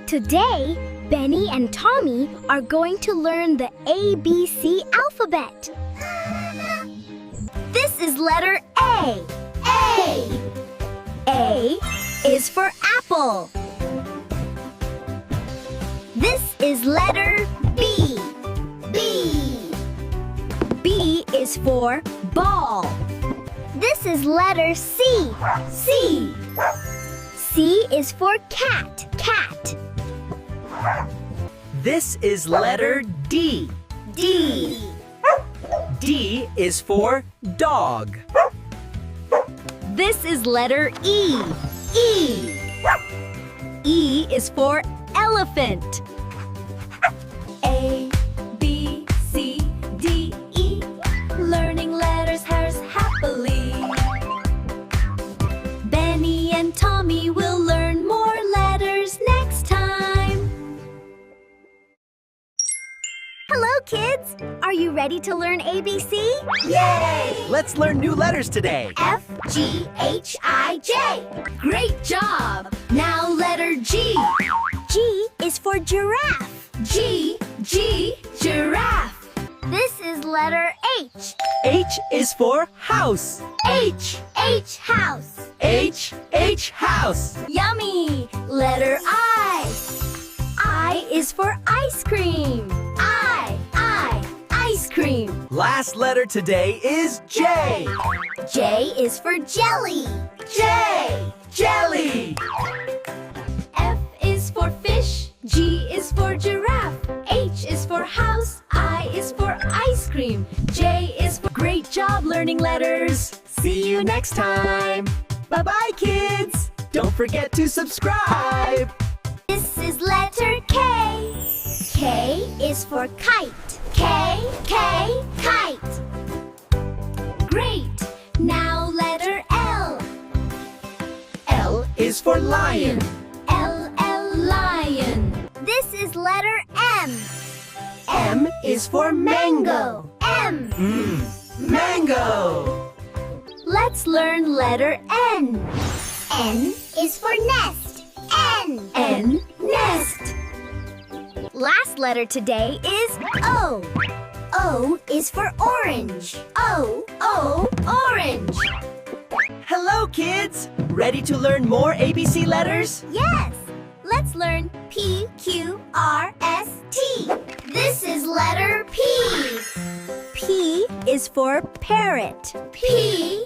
Today, Benny and Tommy are going to learn the ABC alphabet. This is letter A. A. A is for apple. This is letter B. B. B is for ball. This is letter C. C. C is for cat. Cat. This is letter D. D. D is for dog. This is letter E. E. E is for elephant. A, B, C, D, E. Learning letters happily. Benny and Tommy will learn more letters next time. Hello, kids! Are you ready to learn ABC? Yay! Let's learn new letters today. F, G, H, I, J. Great job! Now letter G. G is for giraffe. G, giraffe. This is letter H. H is for house. H, House. H, house. yummy. Letter I. I is for ice cream. Ice cream. Last letter today is J. J is for jelly. J, jelly. F is for fish. G is for giraffe. H is for house. I is for ice cream. J is for great job learning letters. See you next time. Bye-bye, kids. Don't forget to subscribe. This is letter K. K is for kite. K, kite. Great. Now letter L. L is for lion. L, lion. This is letter M. M is for mango. M. Mango. Let's learn letter N. N is for nest. N. Nest. Last letter today is O. O is for orange. O, orange. Hello, kids. Ready to learn more ABC letters? Yes. Let's learn P, Q, R, S, T. This is letter P. P is for parrot. P,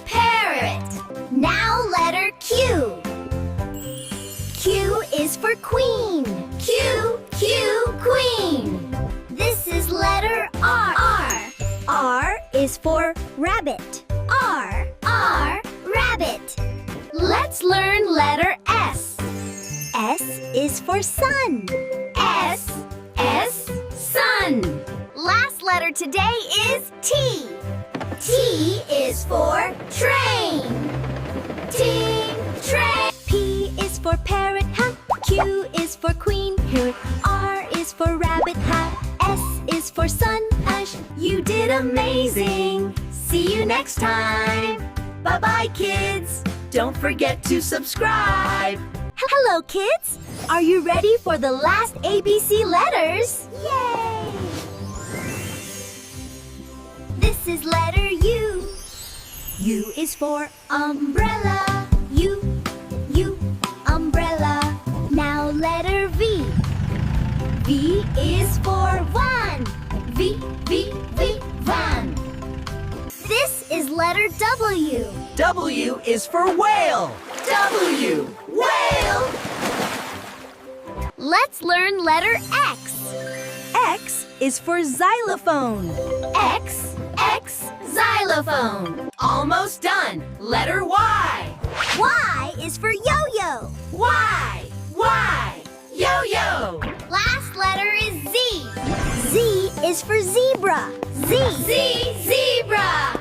parrot. Now letter Q. Q is for queen. Q, queen. This is letter R. R is for rabbit. R, rabbit. Let's learn letter S. S is for sun. S, sun. Last letter today is T. T is for train. Train. P is for parrot, huh? Q is for queen, here. R is for rabbit, hat. S is for sun, ash. You did amazing. See you next time. Bye-bye, kids. Don't forget to subscribe. Hello, kids. Are you ready for the last ABC letters? Yay! This is letter U. U is for umbrella. U, umbrella. Now letter V. V is for van. V, van. This is letter W. W is for whale. W, whale. Let's learn letter X. X is for xylophone. X, xylophone. Almost done. Letter Y. Y is for yo-yo. Y, yo-yo. Last letter is Z. Z is for zebra. Zebra.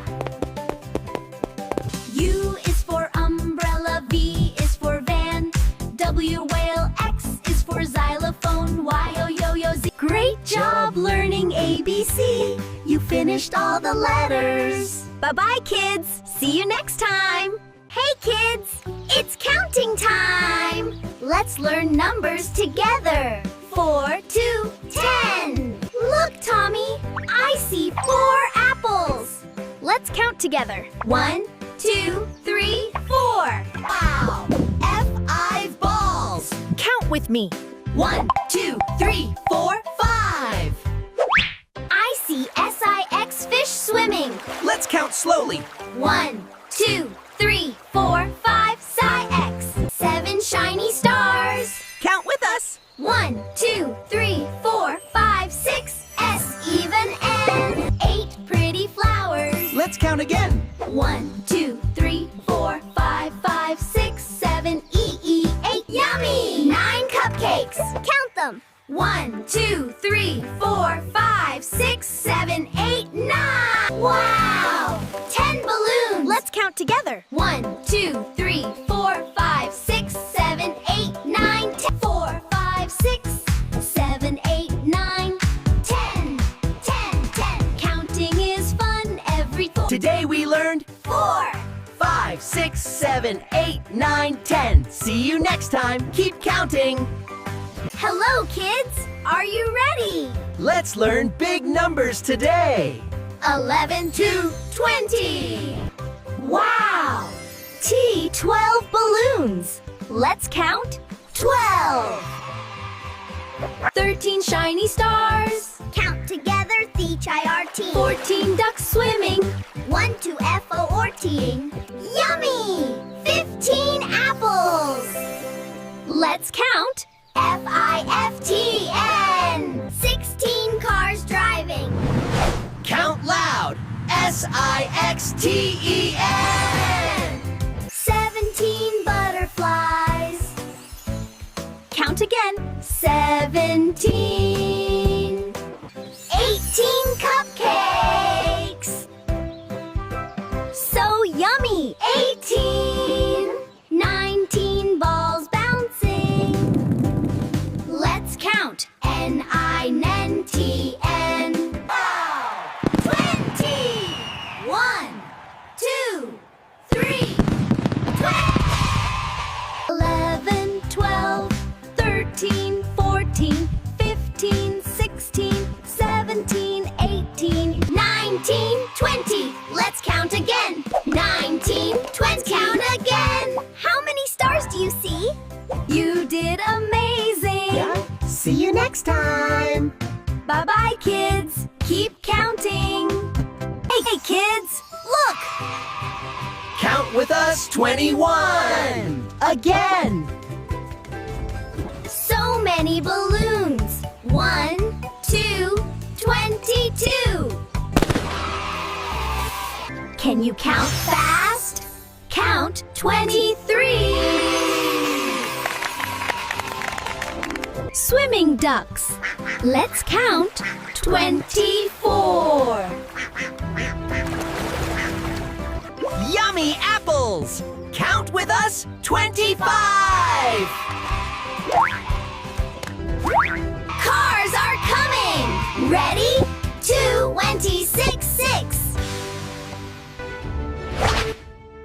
U is for umbrella. V is for van. W, whale. X is for xylophone. Y, yo-yo, Z. Great job learning ABC. You finished all the letters. Bye-bye, kids. See you next time. Hey, kids. It's counting time! Let's learn numbers together. 4 to 10. Look, Tommy, I see 4 apples. Let's count together. 1, 2, 3, 4. Wow! F5 balls! Count with me. 1, 2, 3, 4, 5. I see SIX fish swimming. Let's count slowly. 1, 2, 3, 4, 5, SIX. 7 shiny stars. Count with us. 1, 2, 3, 4, 5, 6, S even N. 8 pretty flowers. Let's count again. 1, 2, 3, 4, 5, 5, 6, 7, E, 8. Yummy! 9 cupcakes. Count them. 1, 2, 3, 4, 5, 6, 7, 8, 9. Wow! 10 balloons. Let's count together. 1, 2, 3, 4, 5, 6, 7, 8, 9, 10. 4, 5, 6, 7, 8, 9, 10. 10, 10. Counting is fun every 4. Today we learned 4. 5, 6, 7, 8, 9, 10. See you next time. Keep counting. Hello, kids. Are you ready? Let's learn big numbers today. 11 to 20. Wow! 12 balloons. Let's count. 12. 13 shiny stars. Count together, THIRT. 14 ducks swimming. 1, 2, FO or T'ing. Yummy! 15 apples. Let's count. FIFTN. 16 cars driving. Count loud. SIXTEN. 17 butterflies. Count again. 17. 18 cupcakes. So yummy. 18. 19 balls bouncing. Let's count. NINTN. Wow! 20. 1, 2, 3, 11, 12, 13, 14, 15, 16, 17, 18, 19, 20. Let's count again. 19, 20. Count again. How many stars do you see? You did amazing. See you next time. Bye-bye, kids. Keep counting. Hey, kids, look. Count with us. 21. Again. So many balloons. 1, 2, 22. Can you count fast? Count 23. Swimming ducks. Let's count 24. Yummy apples. Count with us. 25. Cars are coming. Ready? 26, 6.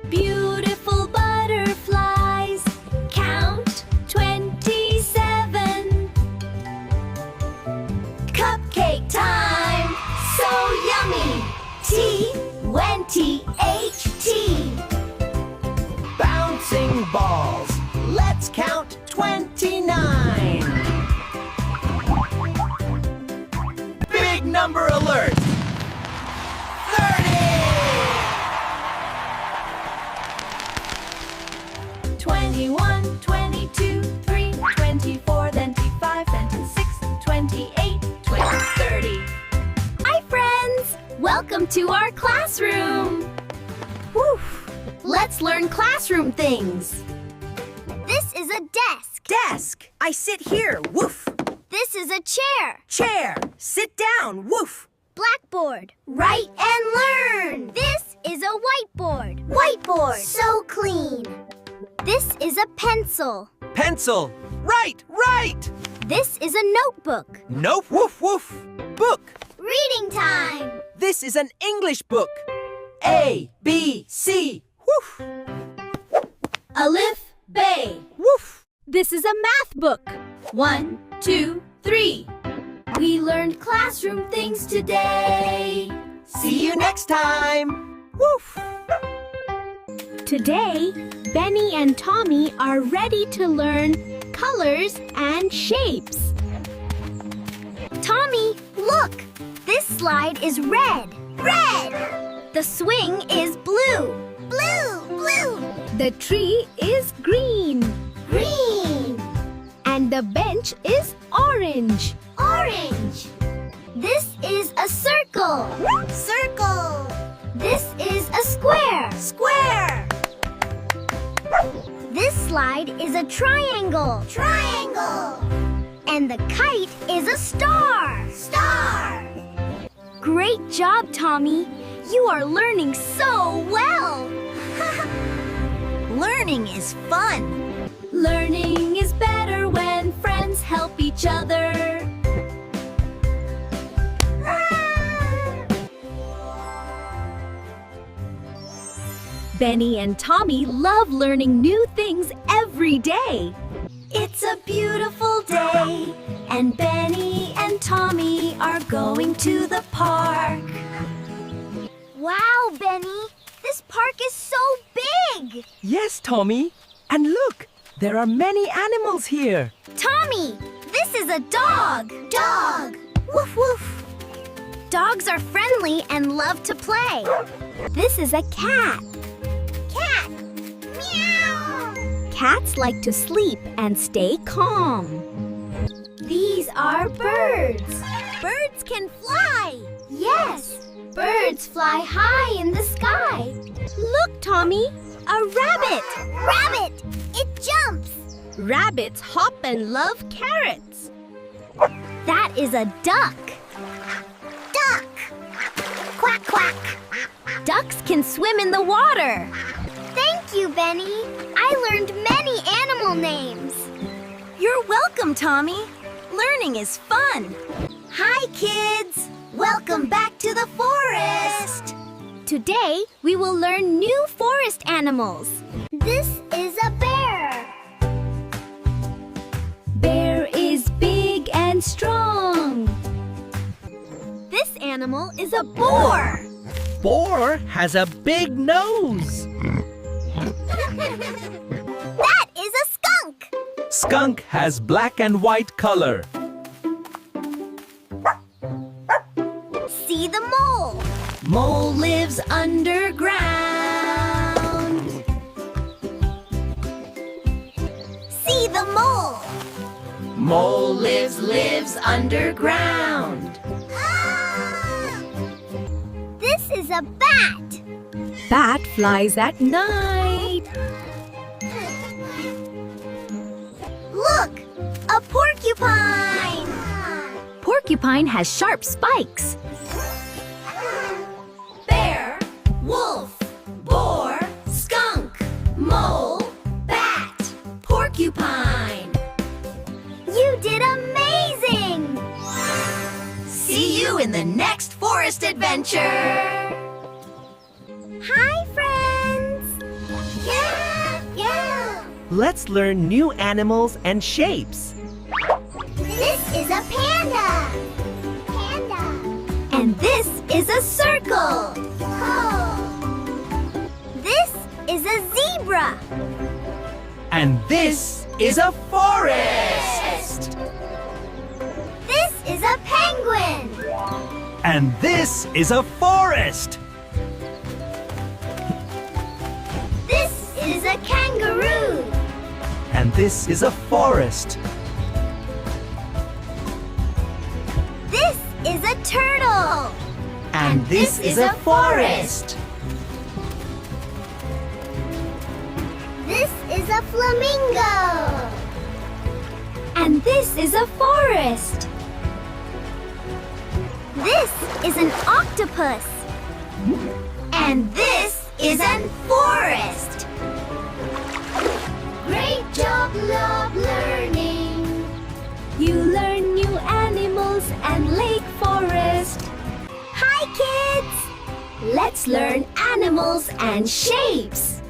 Beautiful butterflies. Count 27. Cupcake time. So yummy. TWNTHT. Bouncing balls. Let's count 29. Big number alert. 30. 21, 22, 3, 24, 25, 26, 28, 30. Hi, friends! Welcome to our classroom. Whew. Let's learn classroom things. This is a desk. Desk. I sit here. Woof. This is a chair. Chair. Sit down. Woof. Blackboard. Write and learn. This is a whiteboard. Whiteboard. So clean. This is a pencil. Pencil. Right. Right. This is a notebook. Nope. Woof. Woof. Book. Reading time. This is an English book. A, B, C. Woof. Alif, Bay. Woof! This is a math book. 1, 2, 3. We learned classroom things today. See you next time! Woof! Today, Benny and Tommy are ready to learn colors and shapes. Tommy, look! This slide is red. Red! The swing is blue. Blue, blue. The tree is green. Green. And the bench is orange. Orange. This is a circle. Circle. This is a square. Square. This slide is a triangle. Triangle. And the kite is a star. Star. Great job, Tommy. You are learning so well. Learning is fun. Learning is better when friends help each other. Benny and Tommy love learning new things every day. It's a beautiful day, and Benny and Tommy are going to the park. Wow, Benny. This park is so big. Yes, Tommy. And look, there are many animals here. Tommy, this is a dog. Dog. Woof, woof. Dogs are friendly and love to play. This is a cat. Cat. Meow. Cats like to sleep and stay calm. These are birds. Birds can fly. Yes. Birds fly high in the sky. Look, Tommy, a rabbit. Rabbit. It jumps. Rabbits hop and love carrots. That is a duck. Duck. Quack, quack. Ducks can swim in the water. Thank you, Benny. I learned many animal names. You're welcome, Tommy. Learning is fun. Hi, kids. Welcome back to the forest. Today, we will learn new forest animals. This is a bear. Bear is big and strong. This animal is a boar. Boar has a big nose. That is a skunk. Skunk has black and white color. See the mole. Mole lives underground. See the mole. Mole lives underground. Ah! This is a bat. Bat flies at night. Look, a porcupine. Porcupine has sharp spikes. Bear, wolf, boar, skunk, mole, bat, porcupine. You did amazing! See you in the next forest adventure. Hi, friends! Yeah, yeah! Let's learn new animals and shapes. This is a panda. Panda. And this is a circle. Oh. This is a zebra. And this is a forest. This is a penguin. And this is a forest. This is a kangaroo. And this is a forest. This is a turtle. And this is a forest. This is a flamingo. And this is a forest. This is an octopus. And this is an forest. Great job, love learning. You learn new animals and lake forest. Hi, kids. Let's learn animals and shapes.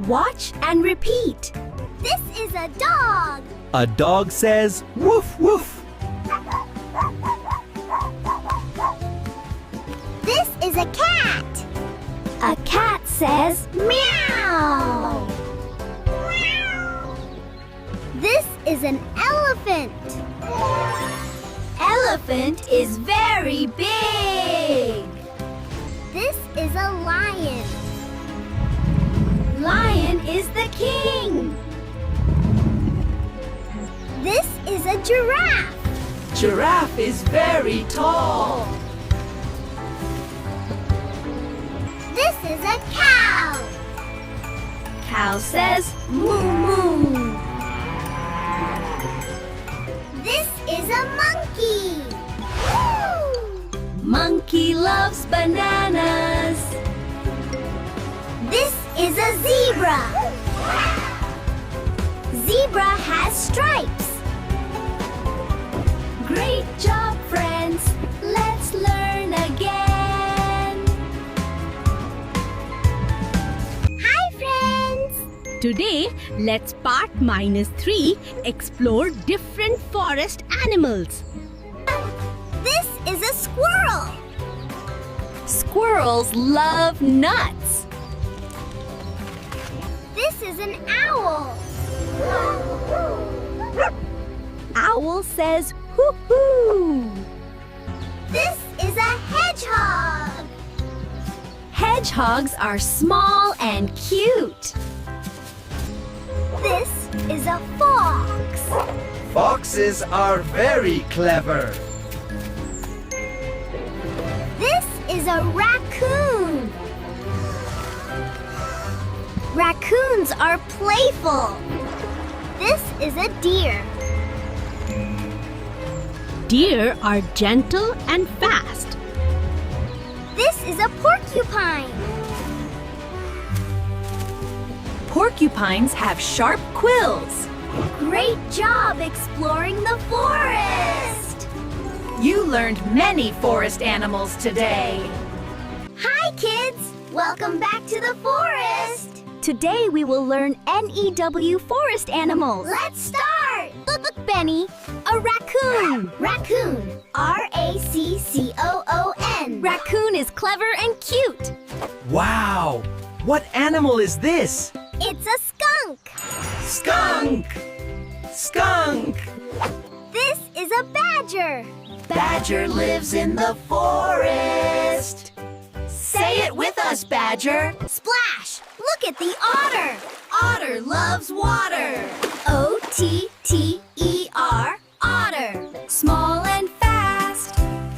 Watch and repeat. This is a dog. A dog says woof woof. This is a cat. A cat says, Meow. This is an elephant. elephant is very big. This is a lion. Lion is the king. This is a giraffe. Giraffe is very tall. This is a cow. Cow says, moo moo. This is a monkey. Monkey loves bananas. This is a zebra. Zebra has stripes. Great job, friends. Let's learn again. Hi, friends. Today, let's part -3 explore different forest animals. This is a squirrel. Squirrels love nuts. This is an owl. Owl says, hoo-hoo. This is a hedgehog. Hedgehogs are small and cute. This is a fox. Foxes are very clever. This is a raccoon. Raccoons are playful. This is a deer. Deer are gentle and fast. This is a porcupine. Porcupines have sharp quills. Great job exploring the forest. You learned many forest animals today. Hi, kids. Welcome back to the forest. Today we will learn NEW forest animals. Let's start. Benny, a raccoon. Raccoon. R-A-C-C-O-O-N. Raccoon is clever and cute. Wow! What animal is this? It's a skunk. Skunk! Skunk! This is a badger. Badger lives in the forest. Say it with us, Badger. Splash. Look at the otter. Otter loves water. O-T-T-E-R. Otter. Small and fast.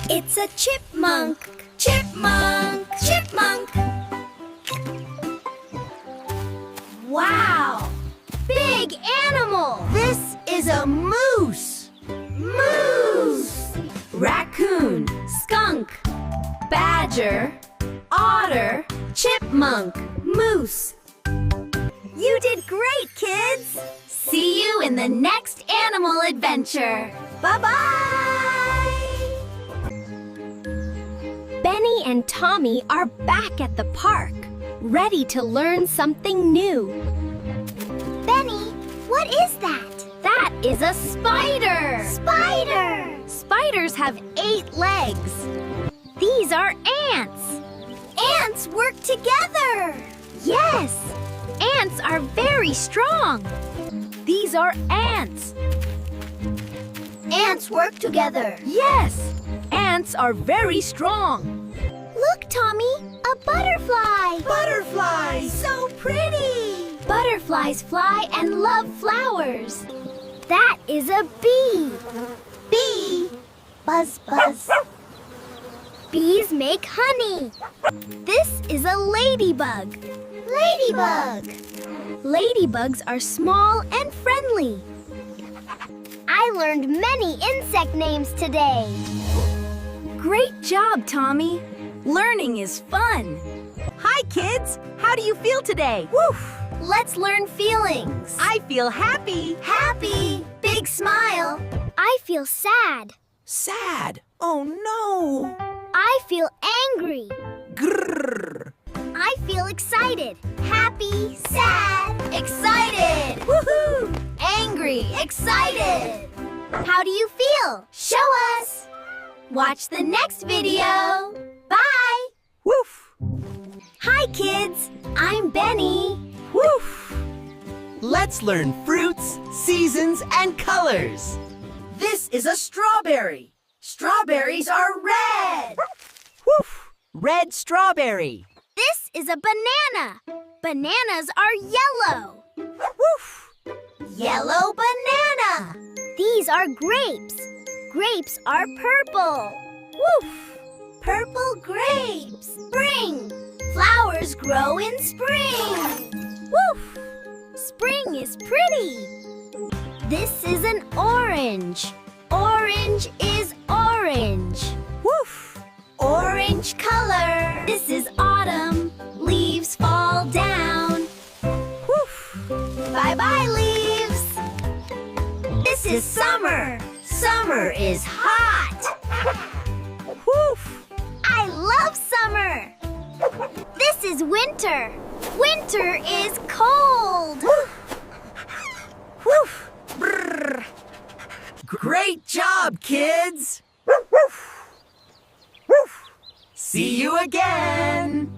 It's a chipmunk. Chipmunk. Chipmunk. Wow. Big animal. This is a moose. Moose. Raccoon. Skunk. Badger. Otter. Chipmunk. Moose. You did great, kids. See you in the next animal adventure. Bye-bye. Benny and Tommy are back at the park, ready to learn something new. Benny, what is that? That is a spider. Spider. Spiders have 8 legs. These are ants. Ants work together. Yes, ants are very strong. These are ants. Ants work together. Yes, ants are very strong. Look, Tommy, a butterfly. Butterflies! So pretty. Butterflies fly and love flowers. That is a bee. Bee. Buzz, buzz. Bees make honey. This is a ladybug. Ladybug. Ladybugs are small and friendly. I learned many insect names today. Great job, Tommy. Learning is fun. Hi, kids. How do you feel today? Woof! Let's learn feelings. I feel happy. Happy. Big smile. I feel sad. Sad! Oh no! I feel angry. Grrr! I feel excited. Happy, sad, excited. Woohoo! Angry, excited. How do you feel? Show us. Watch the next video. Bye. Woof! Hi, kids. I'm Benny. Woof! Let's learn fruits, seasons, and colors. This is a strawberry. Strawberries are red. Woof! Red strawberry. This is a banana. Bananas are yellow. Woof! Yellow banana. These are grapes. Grapes are purple. Woof! Purple grapes. Spring. Flowers grow in spring. Woof! Spring is pretty. This is an orange. Orange is orange. Woof! Orange color. This is autumn. Leaves fall down. Woof! Bye-bye, leaves. This is summer. Summer is hot. Woof! I love summer. This is winter. Winter is cold. Woof! Brrr. Great job, kids! See you again!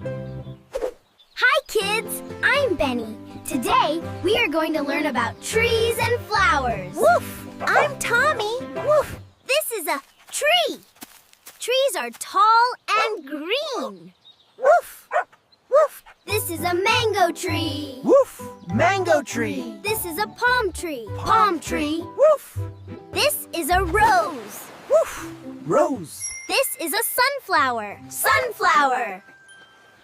Hi, kids. I'm Benny. Today, we are going to learn about trees and flowers. Woof! I'm Tommy. Woof! This is a tree. Trees are tall and green. Woof! Woof! This is a mango tree. Woof! Mango tree! This is a palm tree. Palm tree. Woof! This is a rose. Woof! Rose! This is a sunflower. Sunflower.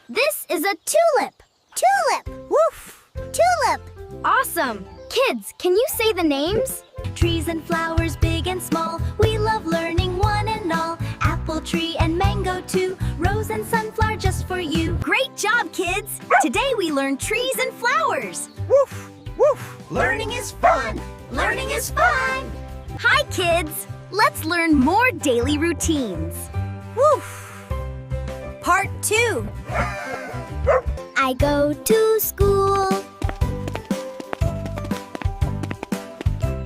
This is a tulip. Tulip. Woof! Tulip. Awesome. Kids, can you say the names? Trees and flowers, big and small, we love learning one and all. Apple tree and mango too, rose and sunflower just for you. Great job, kids. Today we learn trees and flowers. Woof! Woof! Learning is fun! Learning is fun. Hi, kids. Let's learn more daily routines. Woof! Part 2. I go to school.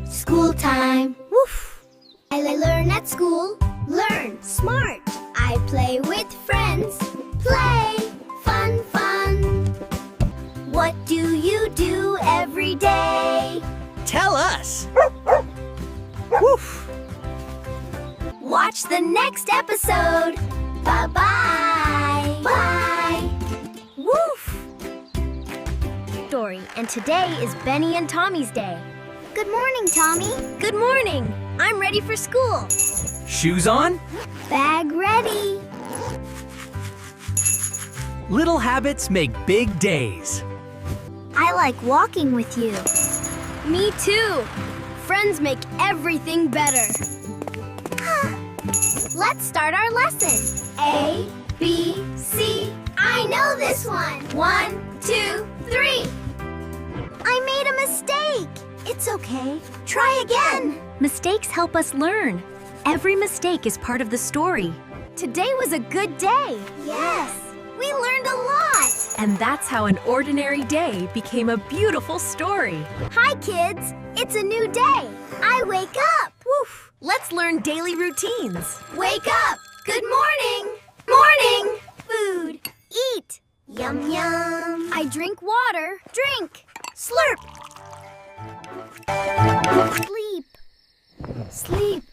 School time. Woof! I learn at school. Learn. Smart. I play with friends. Play. Fun, fun. What do you do every day? Tell us! Woof! Watch the next episode. Bye-bye. Bye. Woof! Story, and today is Benny and Tommy's day. Good morning, Tommy. Good morning. I'm ready for school. Shoes on? Bag ready. Little habits make big days. I like walking with you. Me too. Friends make everything better. Let's start our lesson. A, B, C. I know this one. 1, 2, 3. I made a mistake. It's okay. Try again. Mistakes help us learn. Every mistake is part of the story. Today was a good day. Yes. We learned a lot. And that's how an ordinary day became a beautiful story. Hi, kids. It's a new day. I wake up. Woof! Let's learn daily routines. Wake up. Good morning. Morning. Food. Eat. Yum, yum. I drink water. Drink. Slurp. Sleep. Sleep.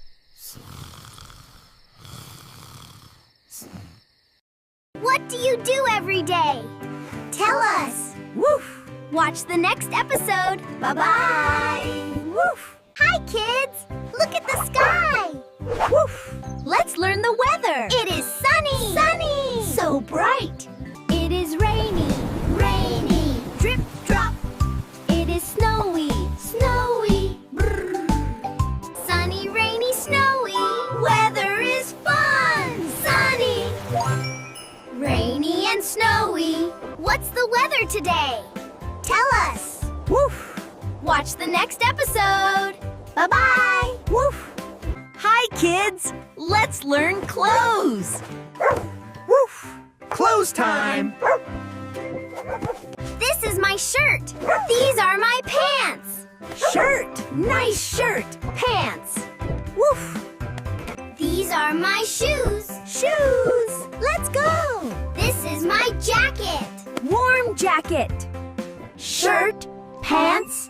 What do you do every day? Tell us. Woof! Watch the next episode. Bye-bye. Woof! Hi, kids. Look at the sky. Woof! Let's learn the weather. It is sunny. Sunny. So bright. It is rainy. Rainy. Drip, drop. It is snowy. Snowy. Brrr. Sunny, rainy, snowy. Weather is fun. Sunny. Rainy and snowy. What's the weather today? Tell us. Woof! Watch the next episode. Bye-bye. Woof! Hi, kids. Let's learn clothes. Woof! Clothes time! is my shirt. These are my pants. Shirt. Nice shirt. Pants. Woof. These are my shoes. Shoes. Let's go. This is my jacket. Warm jacket. Shirt. Pants.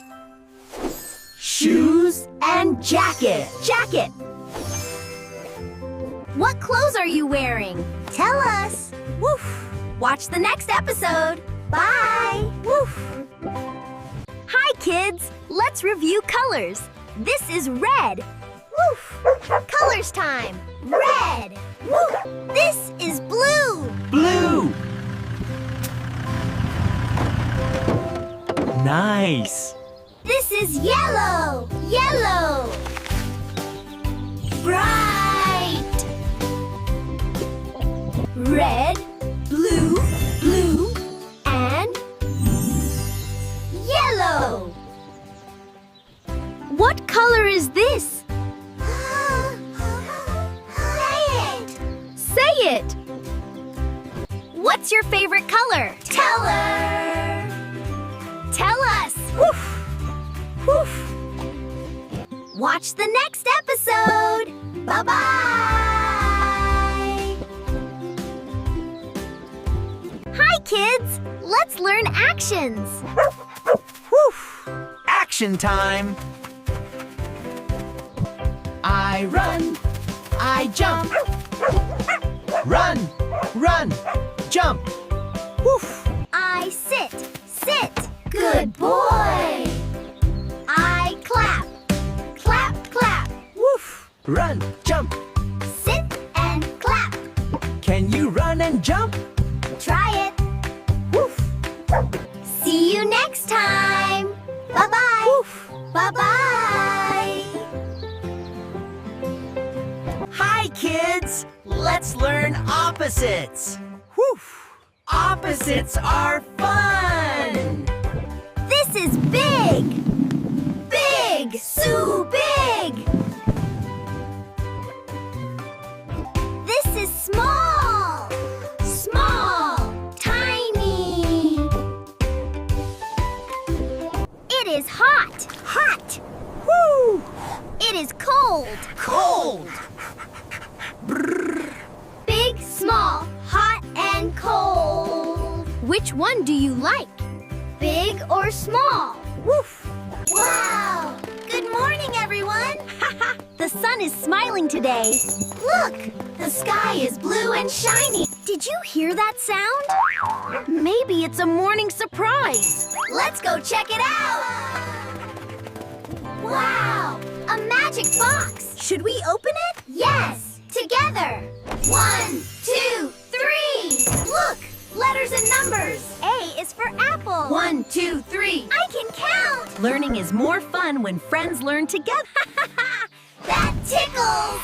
Shoes and jacket. Jacket. What clothes are you wearing? Tell us. Woof. Watch the next episode. Bye. Woof. Hi, kids. Let's review colors. This is red. Woof. Colors time. Red. Woof. This is blue. Blue. Nice. This is yellow. Yellow. Bright. Red, blue, blue, and yellow. What color is this? Say it. What's your favorite color? Tell her. Tell us. Woof. Woof. Watch the next episode. Bye-bye. Hi, kids. Let's learn actions. Woof. Action time. I run. I jump. Run. Run. Jump. Woof. I sit. Sit. Good boy. I clap. Clap, clap. Woof. Run. Jump. Sit and clap. Can you run and jump? Try it. Woof. See you next time. Bye-bye. Woof. Bye-bye. Hi, kids! Let's learn opposites. Woof! Opposites are fun! This is big. Big. So big. This is small. Small. Tiny. It is hot. Hot. Woo! It is cold. Cold! Big, small, hot, and cold. Which one do you like? Big or small? Woof! Wow! Good morning, everyone. The sun is smiling today. Look, the sky is blue and shiny. Did you hear that sound? Maybe it's a morning surprise. Let's go check it out. Wow! A magic box. Should we open it? Yes, together. 1, 2, 3. Look, letters and numbers. A is for apple. 1, 2, 3. I can count. Learning is more fun when friends learn together. That tickles.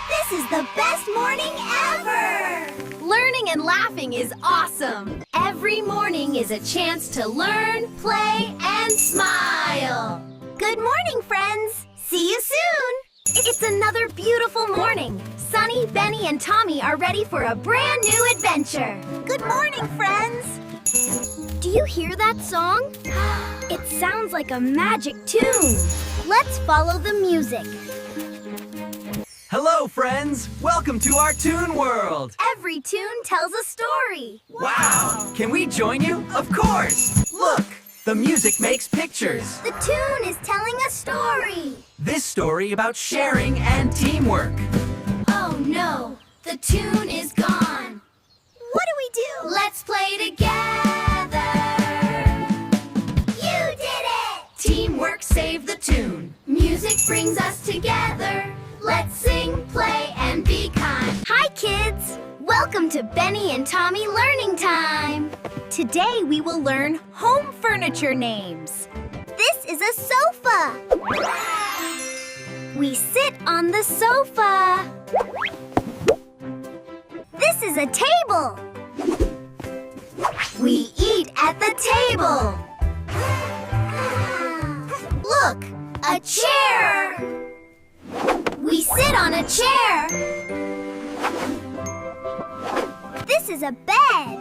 This is the best morning ever. Learning and laughing is awesome. Every morning is a chance to learn, play, and smile. Good morning, friends. See you soon. It's another beautiful morning. Sunny, Benny, and Tommy are ready for a brand new adventure. Good morning, friends. Do you hear that song? It sounds like a magic tune. Let's follow the music. Hello, friends! Welcome to our Toon World! Every tune tells a story. Wow! Can we join you? Of course! Look! The music makes pictures. The tune is telling a story. This story about sharing and teamwork. Oh no, the tune is gone. What do we do? Let's play together. You did it! Teamwork saved the tune. Music brings us together. Let's sing, play, and be kind. Hi, kids. Welcome to Benny and Tommy Learning Time. Today we will learn home furniture names. This is a sofa. We sit on the sofa. This is a table. We eat at the table. Look, a chair. We sit on a chair. This is a bed.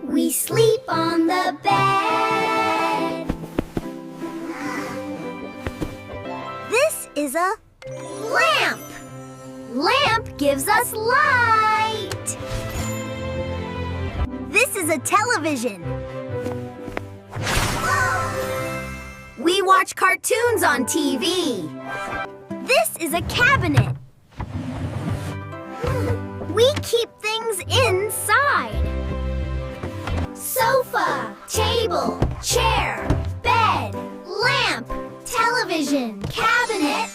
We sleep on the bed. This is a lamp. Lamp gives us light. This is a television. We watch cartoons on TV. This is a cabinet. We keep things inside. Sofa, table, chair, bed, lamp, television, cabinet.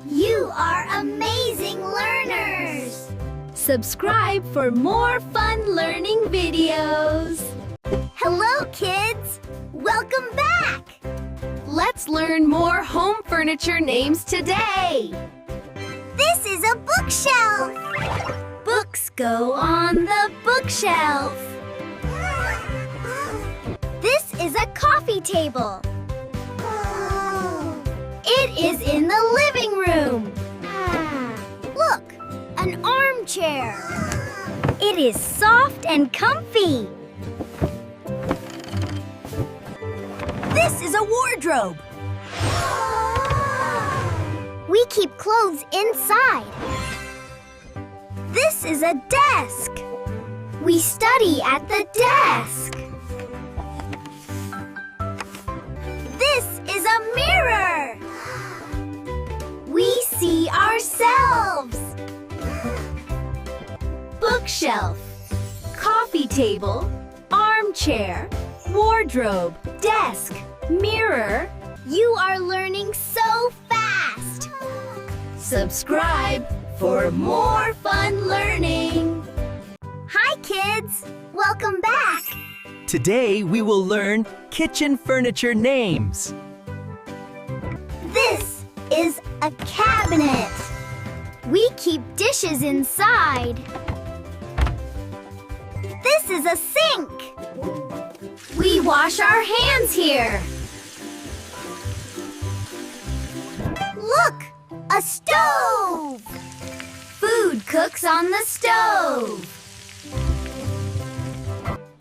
You are amazing learners. Subscribe for more fun learning videos. Hello, kids. Welcome back. Let's learn more home furniture names today. This is a bookshelf. Books go on the bookshelf. This is a coffee table. It is in the living room. Look, an armchair. It is soft and comfy. This is a wardrobe. We keep clothes inside. This is a desk. We study at the desk. This is a mirror. We see ourselves. Bookshelf, coffee table, armchair, wardrobe, desk, mirror. You are learning so fast. Subscribe for more fun learning. Hi, kids. Welcome back. Today we will learn kitchen furniture names. This is a cabinet. We keep dishes inside. This is a sink. We wash our hands here. Look, a stove. Food cooks on the stove.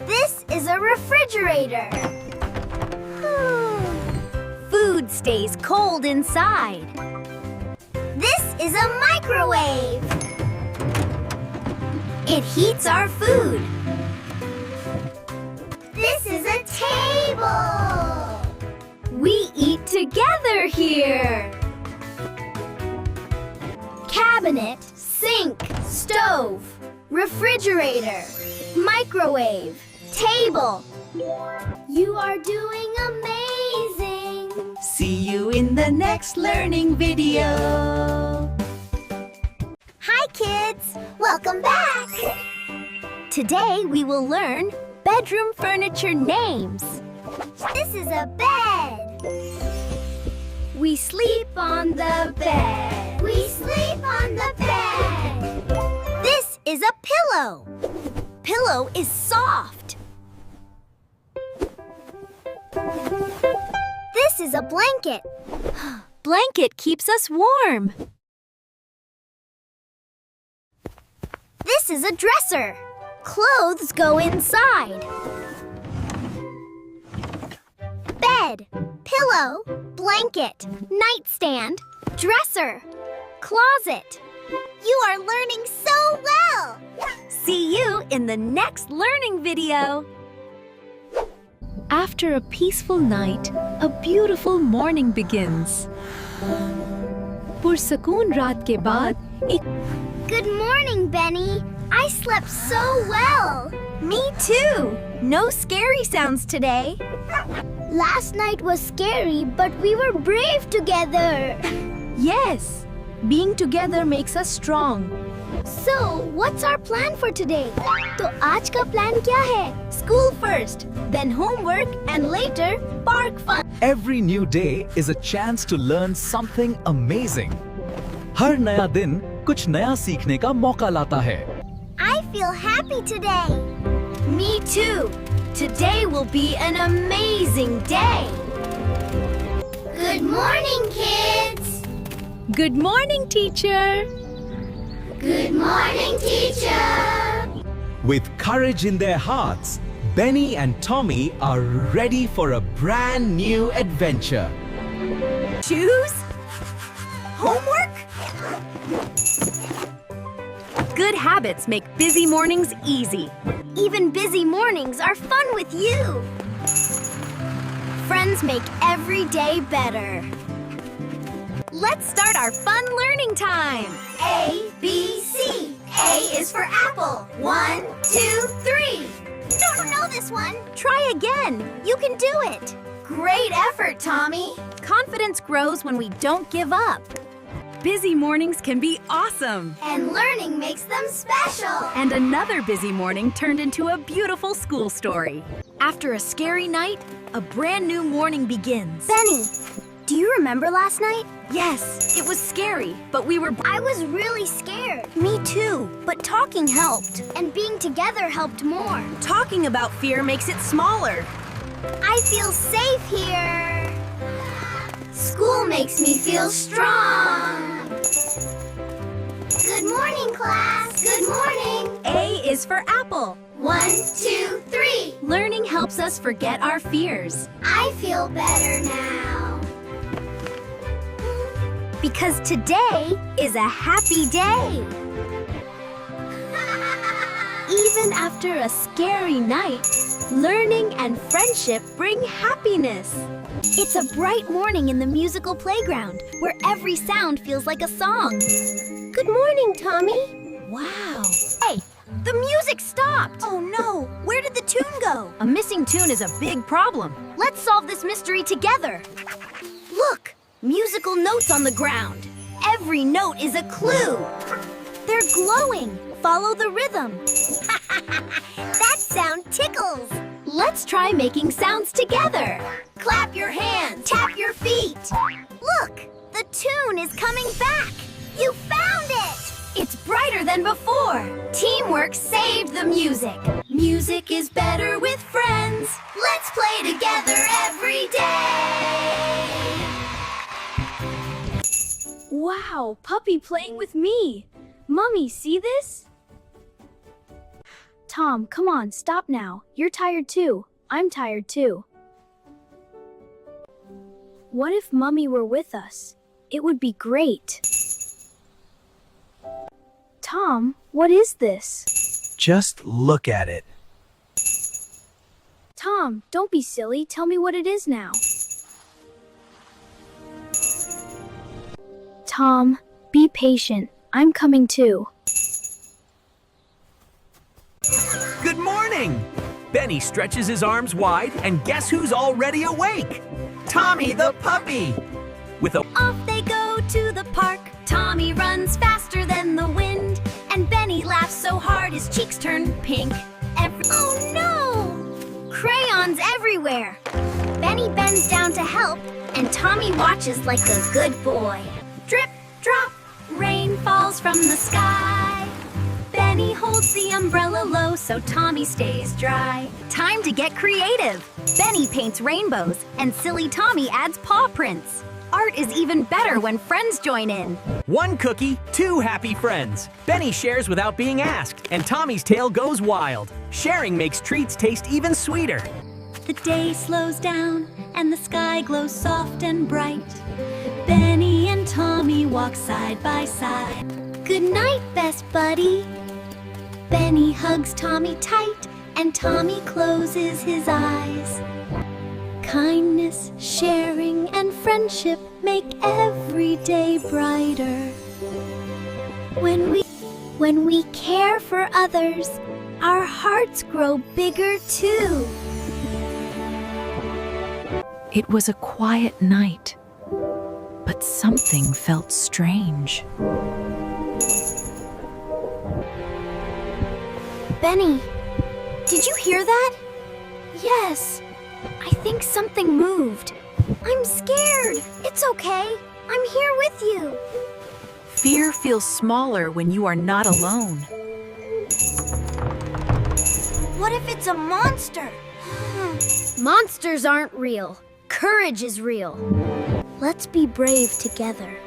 This is a refrigerator. Food stays cold inside. This is a microwave. It heats our food. This is a table. We eat together here. Cabinet, sink, stove, refrigerator, microwave, table. You are doing amazing. See you in the next learning video. Hi, kids. Welcome back. Today we will learn bedroom furniture names. This is a bed. We sleep on the bed. We sleep on the bed. This is a pillow. Pillow is soft. This is a blanket. Blanket keeps us warm. This is a dresser. Clothes go inside. Bed, pillow, blanket, nightstand, dresser, closet. You are learning so well! See you in the next learning video. After a peaceful night, a beautiful morning begins. पुरसकून रात के बाद एक Good morning, Benny. I slept so well. Me too. No scary sounds today. Last night was scary, but we were brave together. Yes, being together makes us strong. So, what's our plan for today? तो आज का plan क्या है? School first, then homework, and later park fun. Every new day is a chance to learn something amazing. हर नया दिन कुछ नया सीखने का मौका लाता है. I feel happy today. Me too. Today will be an amazing day. Good morning, kids. Good morning, teacher. Good morning, teacher. With courage in their hearts, Benny and Tommy are ready for a brand new adventure. Choose? Homework? Good habits make busy mornings easy. Even busy mornings are fun with you. Friends make every day better. Let's start our fun learning time. A, B, C. A is for apple. 1, 2, 3. Don't know this one. Try again. You can do it. Great effort, Tommy. Confidence grows when we don't give up. Busy mornings can be awesome. And learning makes them special. And another busy morning turned into a beautiful school story. After a scary night, a brand new morning begins. Benny, do you remember last night? Yes, it was scary, but we were... I was really scared. Me too, but talking helped. And being together helped more. Talking about fear makes it smaller. I feel safe here. School makes me feel strong. Good morning, class. Good morning. A is for apple. 1, 2, 3. Learning helps us forget our fears. I feel better now. Because today is a happy day. Even after a scary night, learning and friendship bring happiness. It's a bright morning in the musical playground where every sound feels like a song. Good morning, Tommy. Wow. Hey, the music stopped. Oh no, where did the tune go? A missing tune is a big problem. Let's solve this mystery together. Look, musical notes on the ground. Every note is a clue. They're glowing. Follow the rhythm. That sound tickles. Let's try making sounds together. Clap your hands. Tap your feet. Look, the tune is coming back. You found it. It's brighter than before. Teamwork saved the music. Music is better with friends. Let's play together every day. Wow, puppy playing with me. Mommy, see this? Tom, come on, stop now. You're tired too. I'm tired too. What if Mummy were with us? It would be great. Tom, what is this? Just look at it. Tom, don't be silly. Tell me what it is now. Tom, be patient. I'm coming too. Good morning! Benny stretches his arms wide, and guess who's already awake? Tommy the puppy! With a Off they go to the park. Tommy runs faster than the wind. And Benny laughs so hard his cheeks turn pink. Oh no! Crayons everywhere. Benny bends down to help, and Tommy watches like a good boy. Drip, drop, rain falls from the sky. Benny holds the umbrella low so Tommy stays dry. Time to get creative. Benny paints rainbows and silly Tommy adds paw prints. Art is even better when friends join in. one cookie, two happy friends. Benny shares without being asked, and Tommy's tail goes wild. Sharing makes treats taste even sweeter. The day slows down and the sky glows soft and bright. Benny and Tommy walk side by side. Good night, best buddy. Benny hugs Tommy tight and Tommy closes his eyes. Kindness, sharing, and friendship make every day brighter. When we care for others, our hearts grow bigger too. It was a quiet night, but something felt strange. Benny, did you hear that? Yes, I think something moved. I'm scared. It's okay. I'm here with you. Fear feels smaller when you are not alone. What if it's a monster? Monsters aren't real. Courage is real. Let's be brave together.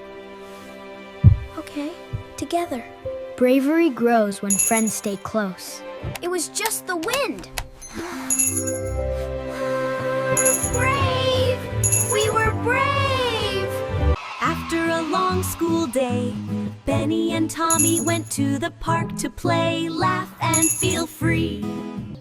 Okay, together. Bravery grows when friends stay close. It was just the wind. Brave! We were brave! After a long school day, Benny and Tommy went to the park to play, laugh, and feel free.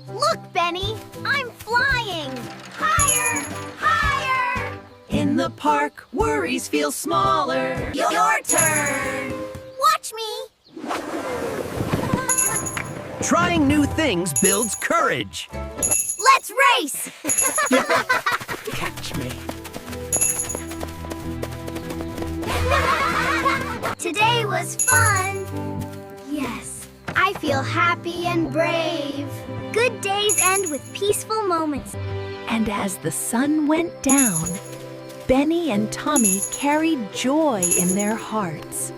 Look, Benny, I'm flying! Higher! Higher! In the park, worries feel smaller. Your turn! Watch me! Trying new things builds courage. Let's race! Catch me. Today was fun! Yes, I feel happy and brave. Good days end with peaceful moments. And as the sun went down, Benny and Tommy carried joy in their hearts.